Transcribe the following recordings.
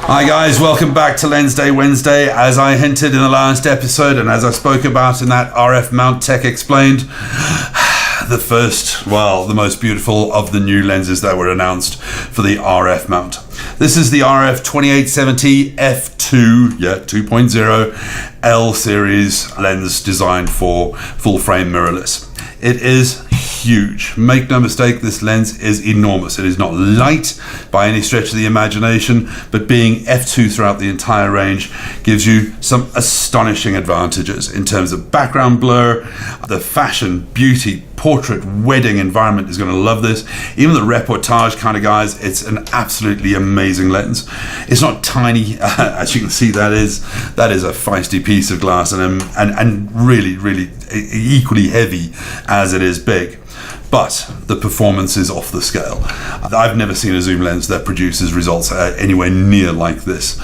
Hi guys, welcome back to Lensday Wednesday. As I hinted in the last episode and as I spoke about in that RF mount Tech Explained, the most beautiful of the new lenses that were announced for the RF mount. This is the RF 2870 f2, 2.0 L series lens designed for full frame mirrorless. It is huge. Make no mistake, this lens is enormous. It is not light by any stretch of the imagination, but being f2 throughout the entire range gives you some astonishing advantages in terms of background blur. The fashion, beauty, portrait, wedding environment is going to love this. Even the reportage kind of guys, it's an absolutely amazing lens. It's not tiny, as you can see, that is a feisty piece of glass, and really equally heavy as it is big. But the performance is off the scale. I've never seen a zoom lens that produces results anywhere near like this.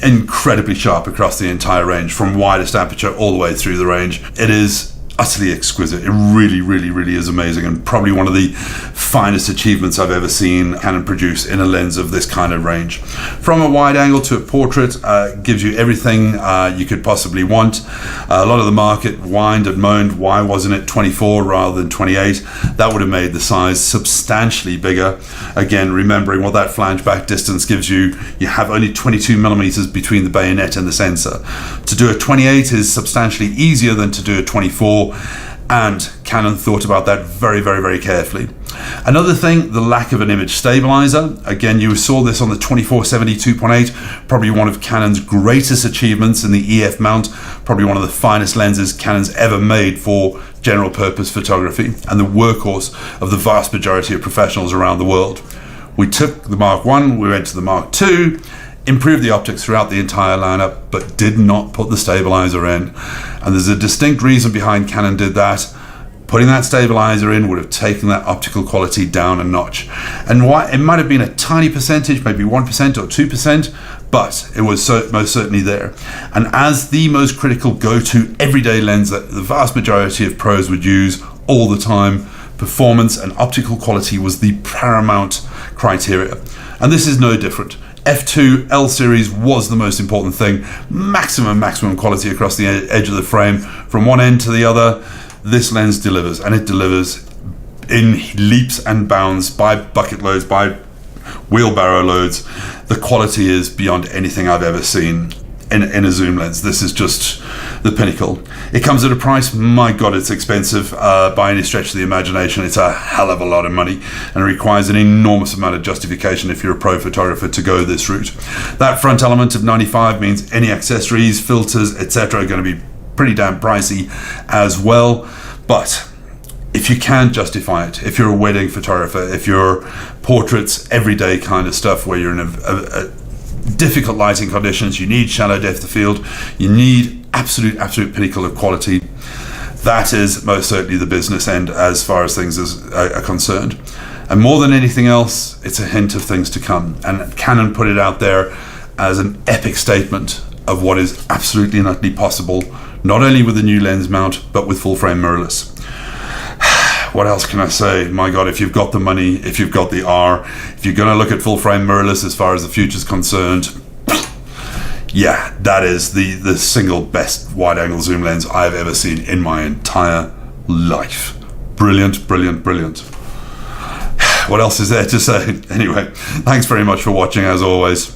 Incredibly sharp across the entire range, from widest aperture all the way through the range. It is utterly exquisite. It really is amazing, and probably one of the finest achievements I've ever seen Canon produce in a lens of this kind of range. From a wide angle to a portrait, gives you everything you could possibly want. A lot of the market whined and moaned, why wasn't it 24 rather than 28? That would have made the size substantially bigger. Again, remembering what that flange back distance gives you, you have only 22 millimeters between the bayonet and the sensor. To do a 28 is substantially easier than to do a 24, and Canon thought about that very carefully. Another thing, the lack of an image stabilizer. Again, you saw this on the 2470 2.8, probably one of Canon's greatest achievements in the EF mount, probably one of the finest lenses Canon's ever made for general purpose photography, and the workhorse of the vast majority of professionals around the world. We took the Mark 1, we went to the Mark 2, improved the optics throughout the entire lineup, but did not put the stabilizer in. And there's a distinct reason behind Canon did that. Putting that stabilizer in would have taken that optical quality down a notch. And why, it might have been a tiny percentage, maybe 1% or 2%, but it was most certainly there. And as the most critical go-to everyday lens that the vast majority of pros would use all the time, performance and optical quality was the paramount criteria. And this is no different. f2 L series was the most important thing. Maximum quality across the edge of the frame from one end to the other. This lens delivers, and it delivers in leaps and bounds, by bucket loads, by wheelbarrow loads. The quality is beyond anything I've ever seen in a zoom lens. This is just the pinnacle. It comes at a price, my God, it's expensive by any stretch of the imagination. It's a hell of a lot of money, and it requires an enormous amount of justification if you're a pro photographer to go this route. That front element of 95 means any accessories, filters, etc. are going to be pretty damn pricey as well. But if you can justify it, if you're a wedding photographer, if you're portraits, everyday kind of stuff where you're in a difficult lighting conditions, you need shallow depth of field, you need absolute pinnacle of quality, that is most certainly the business end as far as things are concerned. And more than anything else, it's a hint of things to come. And Canon put it out there as an epic statement of what is absolutely and utterly possible, not only with the new lens mount, but with full frame mirrorless. What else can I say? My God, if you've got the money, if you've got the R, if you're going to look at full frame mirrorless as far as the future's concerned, yeah, that is the single best wide angle zoom lens I've ever seen in my entire life. Brilliant. What else is there to say? Anyway, thanks very much for watching as always.